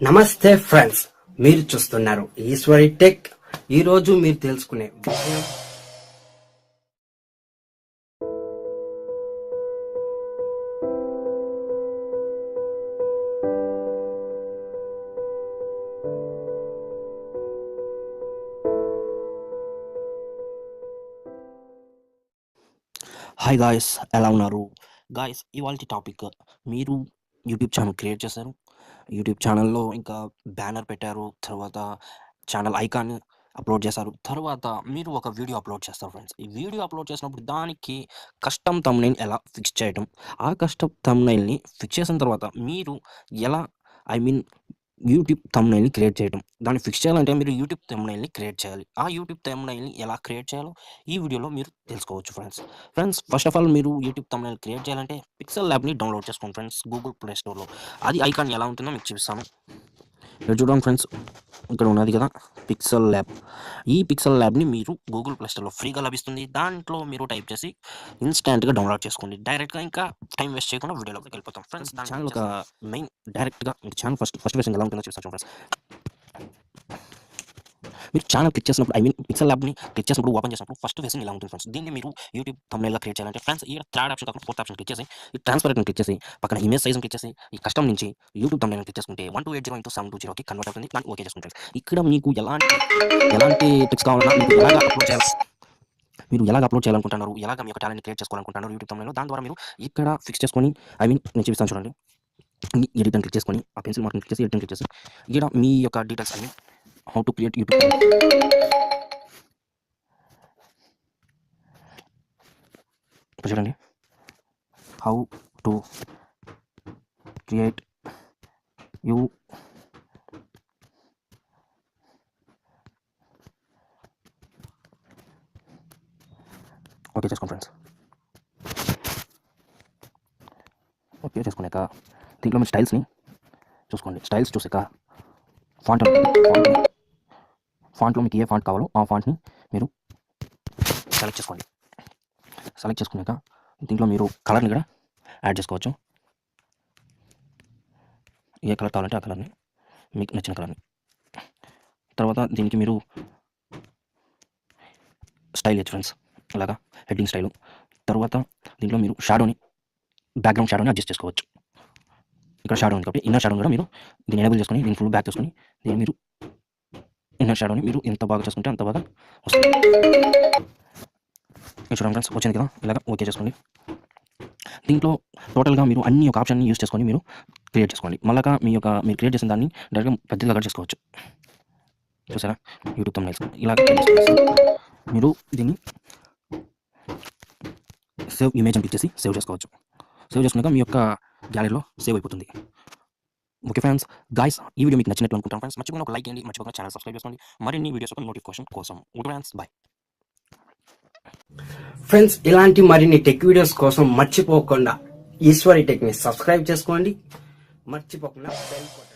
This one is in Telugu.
నమస్తే ఫ్రెండ్స్, మీరు చూస్తున్నారు ఈశ్వరి టెక్. ఈరోజు మీరు తెలుసుకునే విషయం హాయ్ గాయ్స్, ఎలా ఉన్నారు గాయ్స్? ఇవాళ టాపిక్, మీరు యూట్యూబ్ ఛానల్ క్రియేట్ చేశారు, యూట్యూబ్ ఛానల్లో ఇంకా బ్యానర్ పెట్టారు, తర్వాత ఛానల్ ఐకాన్ అప్లోడ్ చేశారు, తర్వాత మీరు ఒక వీడియో అప్లోడ్ చేస్తారు ఫ్రెండ్స్. ఈ వీడియో అప్లోడ్ చేసినప్పుడు దానికి కస్టమ్ థంబ్నెయిల్ ఎలా ఫిక్స్ చేయడం, ఆ కస్టమ్ థంబ్నెయిల్ని ఫిక్స్ చేసిన తర్వాత మీరు ఎలా యూట్యూబ్ థంబ్నెయిల్ని క్రియేట్ చేయడం, దాన్ని ఫిక్స్ చేయాలంటే మీరు యూట్యూబ్ థంబ్నెయిల్ని క్రియేట్ చేయాలి. ఆ యూట్యూబ్ థంబ్నెయిల్ని ఎలా క్రియేట్ చేయాలో ఈ వీడియోలో మీరు తెలుసుకోవచ్చు ఫ్రెండ్స్. ఫస్ట్ ఆఫ్ ఆల్ మీరు యూట్యూబ్ థంబ్నెయిల్ క్రియేట్ చేయాలంటే పిక్సెల్ ల్యాబ్ని డౌన్లోడ్ చేసుకోండి ఫ్రెండ్స్, గూగుల్ ప్లే స్టోర్లో. అది ఐకాన్ ఎలా ఉంటుందో మీకు చూపిస్తాను. ఇక్కడ చూడండి ఫ్రెండ్స్, ఇక్కడ ఉన్నది కదా పిక్సెల్ ల్యాబ్. ఈ పిక్సెల్ ల్యాబ్ని మీరు గూగుల్ ప్లే స్టోర్లో ఫ్రీగా లభిస్తుంది. దాంట్లో మీరు టైప్ చేసి ఇన్స్టాంట్గా డౌన్లోడ్ చేసుకోండి. డైరెక్ట్గా ఇంకా టైం వేస్ట్ చేయకుండా వీడియోలోకి వెళ్ళిపోతాం ఫ్రెండ్స్. ఛానల్ ఒక మెయిన్ డైరెక్ట్గా ఛానల్ ఫస్ట్ వేసింగ్ ఎలా ఉంటుందో చూస్తాం ఫ్రెండ్స్. మీరు ఛానల్ క్లిక్ చేసినప్పుడు పిక్సెల్ ల్యాబ్ని క్లిక్ చేసినప్పుడు ఓపెన్ చేసినప్పుడు ఫస్ట్ వేసింగ్ ఇలా ఉంటుంది ఫ్రెండ్స్. దీన్ని మీరు యూట్యూబ్ థంబ్నెయిల్గా క్రియేట్ చేయాలంటే ఫ్రెండ్స్, ఈ థర్డ్ ఆప్షన్ కాకుండా ఫోర్త్ ఆప్షన్ క్లిక్ చేసి ఈ ట్రాన్స్పరెంట్ క్లిక్ చేసి పక్కన ఇమేజ్ సైజ్ క్లిక్ చేసి ఈ కస్టమ్ నుంచి యూట్యూబ్ థంబ్నెయిల్ క్లిక్ చేసుకుంటే 1280x720కి కన్వర్ట్ అవుతుంది. దాన్ని ఓకే చేసుకుంటారు. ఇక్కడ మీకు ఎలాంటి టిప్స్ కావాలన్నా మీకు ఎలాగ అప్లోడ్ చేయాలి, మీరు ఎలాగ అప్లోడ్ చేయాలనుకుంటున్నారు, ఎలాగ మీ యొక్క టాలెంట్ క్రియేట్ చేసుకోవాలనుకుంటున్నారు యూట్యూబ్ థంబ్నెయిల్, దాని ద్వారా మీరు ఇక్కడ ఫిక్స్ చేసుకొని నేను చూపిస్తాను చూడండి. ఎడిట్ అని క్లిక్ చేసుకొని ఆ పెన్సిల్ మార్క్ క్లిక్ చేసి ఎడిట్ క్లిక్ చేసి ఇక్కడ మీ యొక్క details how to create YouTube చూడండి. How to create you okay చేసుకోండి ఫ్రెండ్స్. ఓకే చేసుకున్నాక దీంట్లో మీరు స్టైల్స్ని చూసుకోండి. స్టైల్స్ చూసాక ఫాంట్లో మీకు ఏ ఫాంట్ కావాలో ఆ ఫాంట్ని మీరు సెలెక్ట్ చేసుకోండి. సెలెక్ట్ చేసుకున్నాక దీంట్లో మీరు కలర్ని కూడా యాడ్ చేసుకోవచ్చు. ఏ కలర్ కావాలంటే ఆ కలర్ని, మీకు నచ్చిన కలర్ని. తర్వాత దీనికి మీరు స్టైల్ ఇచ్చు ఫ్రెండ్స్, అలాగా హెడ్డింగ్ స్టైలు. తర్వాత దీంట్లో మీరు బ్యాక్గ్రౌండ్ షాడోని అడ్జస్ట్ చేసుకోవచ్చు. ఇక్కడ షాడో ఉంది కాబట్టి ఇన్నర్ షాడోని కూడా మీరు దీన్ని ఎనేబుల్ చేసుకొని దీన్ని ఫుల్ బ్యాక్ చేసుకొని దీన్ని మీరు ఇన్నర్ షాడోని మీరు ఎంత బాగా చేసుకుంటే అంత బాగా వస్తుంది. చూడండి ఫ్రెండ్స్, వచ్చింది కదా, ఇలాగ ఓకే చేసుకోండి. దీంట్లో టోటల్గా మీరు అన్ని ఒక ఆప్షన్ని యూస్ చేసుకొని మీరు క్రియేట్ చేసుకోండి. మళ్ళీ మీరు క్రియేట్ చేసిన దాన్ని డైరెక్ట్గా పెద్దగా చేసుకోవచ్చు. చూసారా, యూట్యూబ్ థంబ్నెయిల్స్ ఇలా మీరు దీన్ని సేవ్ ఇమేజ్ అని క్లిక్ చేసి సేవ్ చేసుకోవచ్చు. సేవ్ చేసుకున్నాక మీ యొక్క గ్యాలరీలో సేవ్ అయిపోతుంది. ఓకే ఫ్రెండ్స్, గాయ్స్, ఈ వీడియో మీకు నచ్చినట్లు అనుకుంటాను ఫ్రెండ్స్. మర్చిపోయిన ఒక లైక్ చేయండి, మర్చిపోకుండా ఛానల్ సబ్స్క్రైబ్ చేసుకోండి. మరిన్ని వీడియోస్ నోటిఫికేషన్ కోసం. ఓకే ఫ్రెండ్స్, బాయ్ ఫ్రెండ్స్, ఇలాంటి మరిన్ని టెక్ వీడియోస్ కోసం మర్చిపోకుండా ఈశ్వరి టెక్ ని సబ్స్క్రైబ్ చేసుకోండి. మర్చిపోకుండా బెల్ కొట్టండి.